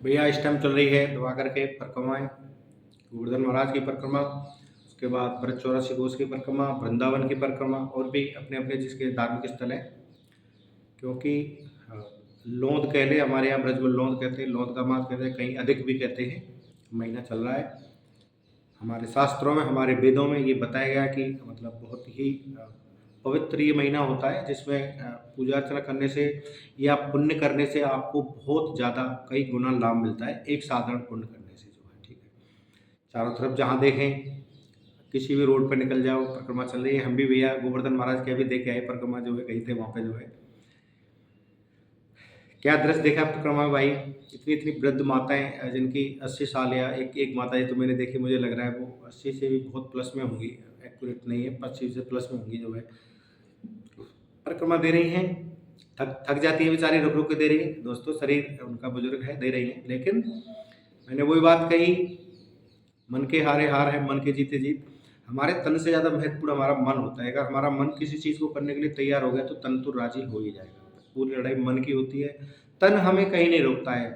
भैया इस टाइम चल रही है दिवाकर के परिक्रमाएँ, गोवर्धन महाराज की परिक्रमा, उसके बाद ब्रज 84 कोस की परिक्रमा, वृंदावन की परिक्रमा और भी अपने-अपने जिसके धार्मिक स्थल हैं। क्योंकि अ, लोंद कह लें, हमारे यहाँ ब्रज में लोंद कहते हैं, लोंद का मास कहते हैं, कहीं अधिक भी कहते हैं। महीना चल रहा है। हमारे शास्त्रों में, हमारे वेदों में ये बताया गया कि मतलब बहुत ही पवित्र ये महीना होता है, जिसमें पूजा अर्चना करने से या पुण्य करने से आपको बहुत ज़्यादा कई गुना लाभ मिलता है, एक साधारण पुण्य करने से जो है, ठीक है। चारों तरफ जहाँ देखें, किसी भी रोड पे निकल जाओ, परिक्रमा चल रही है। हम भी भैया गोवर्धन महाराज के अभी देख के आए, परिक्रमा जो है गए थे वहाँ पे जो है। क्या दृश्य देखा परिक्रमा में भाई, इतनी-इतनी वृद्ध माताएँ जिनकी 80 साल या एक एक माता जी तो मैंने देखी, मुझे लग रहा है वो 80 से भी बहुत प्लस में होंगी, एक्यूरेट नहीं है, 25 से प्लस में होंगी जो है। परिक्रमा दे रही हैं, थक थक जाती है बेचारी, रुक-रुक के दे रही है। दोस्तों शरीर उनका बुजुर्ग है, दे रही हैं, लेकिन मैंने वही बात कही, मन के हारे हार है, मन के जीते जीत। हमारे तन से ज़्यादा महत्वपूर्ण हमारा मन होता है। अगर हमारा मन किसी चीज़ को करने के लिए तैयार हो गया तो तन तो राज़ी हो ही जाएगा। पूरी लड़ाई मन की होती है, तन हमें कहीं नहीं रोकता है।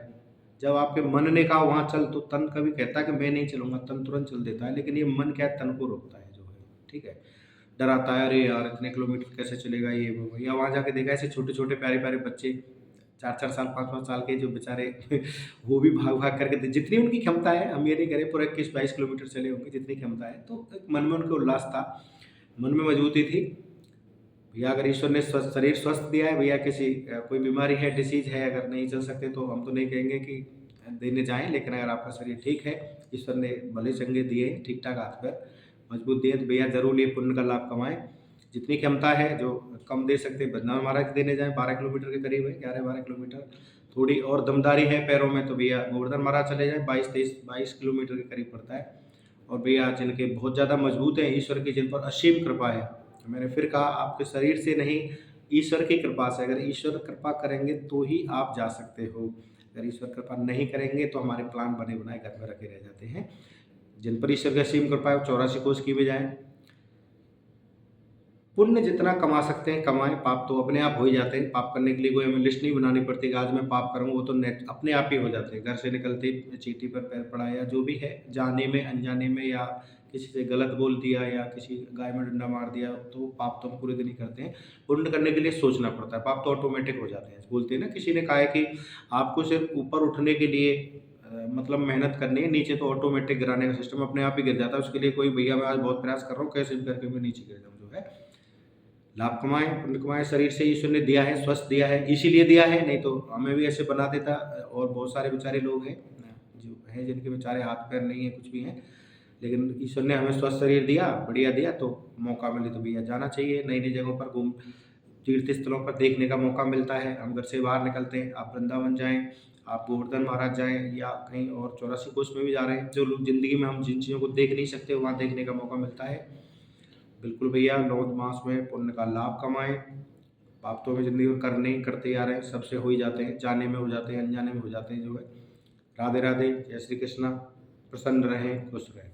जब आपके मन ने कहा वहाँ चल, तो तन कभी कहता है कि मैं नहीं चलूँगा, तन तुरंत चल देता है। लेकिन ये मन क्या है, तन को रोकता है जो है, ठीक है। डराता है, अरे यार इतने किलोमीटर कैसे चलेगा ये वो, या वहाँ जाके देखा ऐसे छोटे-छोटे प्यारे-प्यारे बच्चे 4-4 साल 5-5 साल के जो बेचारे वो भी भाग-भाग करके जितनी उनकी क्षमता है, हम ये नहीं कह रहे पूरा 21-22 किलोमीटर चले होंगे, जितनी क्षमता है, तो एक मन में उनके उल्लास था, मन में मजबूती थी। भैया अगर ईश्वर ने शरीर स्वस्थ दिया है, भैया किसी कोई बीमारी है, डिसीज़ है, अगर नहीं चल सकते तो हम तो नहीं कहेंगे कि देने जाएँ, लेकिन अगर आपका शरीर ठीक है, ईश्वर ने भले चंगे दिए, ठीक-ठाक हाथ-पैर मजबूत दिए, तो भैया ज़रूर ये पुण्य का लाभ कमाएँ। जितनी क्षमता है, जो कम दे सकते हैं, वृंदावन महाराज देने जाएँ, 12 किलोमीटर के करीब है, 11-12 किलोमीटर। थोड़ी और दमदारी है पैरों में तो भैया गोवर्धन महाराज चले जाएँ, 22 किलोमीटर के करीब पड़ता है। और भैया जिनके बहुत ज़्यादा मजबूत हैं, ईश्वर की जिन पर असीम कृपा है, मैंने फिर कहा आपके शरीर से नहीं, ईश्वर की कृपा से। अगर ईश्वर कृपा करेंगे तो ही आप जा सकते हो। अगर ईश्वर कृपा नहीं करेंगे तो हमारे प्लान बने बनाए घर में रखे रह जाते हैं। जिन पर ईश्वर की असीम कृपा है, 84 कोस की भी जाएँ। पुण्य जितना कमा सकते हैं कमाएँ, पाप तो अपने आप हो ही जाते हैं। पाप करने के लिए कोई हमें लिस्ट नहीं बनानी पड़ती कि आज मैं पाप करूँगा, वो तो नेट अपने आप ही हो जाते हैं। घर से निकलते ही चींटी पर पैर पड़ा या जो भी है, जाने में, अनजाने में या किसी से गलत बोल दिया या किसी गाय में डंडा मार दिया, तो पाप तो हम पूरे दिन ही करते हैं। पुण्य करने के लिए सोचना पड़ता है, पाप तो ऑटोमेटिक हो जाते हैं। बोलते हैं ना, किसी ने कहा है कि आपको सिर्फ़ ऊपर उठने के लिए मतलब मेहनत करनी है, नीचे तो ऑटोमेटिक गिराने का सिस्टम अपने आप ही गिर जाता है। उसके लिए कोई भैया मैं आज बहुत प्रयास कर रहा हूँ, कैसे भी करके मैं नीचे गिर जाऊँ जो है। लाभ कमाएँ, पुण्य कमाएँ, शरीर से ईश्वर ने दिया है, स्वस्थ दिया है, इसीलिए दिया है, नहीं तो हमें भी ऐसे बना देता। और बहुत सारे बेचारे लोग हैं जो हैं जिनके बेचारे हाथ-पैर नहीं है, कुछ भी हैं, लेकिन ईश्वर ने हमें स्वस्थ शरीर दिया, बढ़िया दिया, तो मौका मिले तो भैया जाना चाहिए। नई-नई जगहों पर तीर्थ स्थलों पर देखने का मौका मिलता है। हम घर से बाहर निकलते हैं, आप वृंदावन जाएँ, आप गोवर्धन महाराज जाएँ या कहीं और 84 कोस में भी जा रहे हैं, जो लोग ज़िंदगी में हम जिन चीज़ों को देख नहीं सकते, वहाँ देखने का मौका मिलता है। बिल्कुल भैया, 9 मास में पुण्य का लाभ कमाएँ। पाप तो हमें ज़िंदगी में करने ही करते आ रहे हैं, सबसे हो ही जाते हैं, जाने में हो जाते हैं, अनजाने में हो जाते हैं जो है। राधे राधे, जय श्री कृष्णा, प्रसन्न रहें, खुश रहें।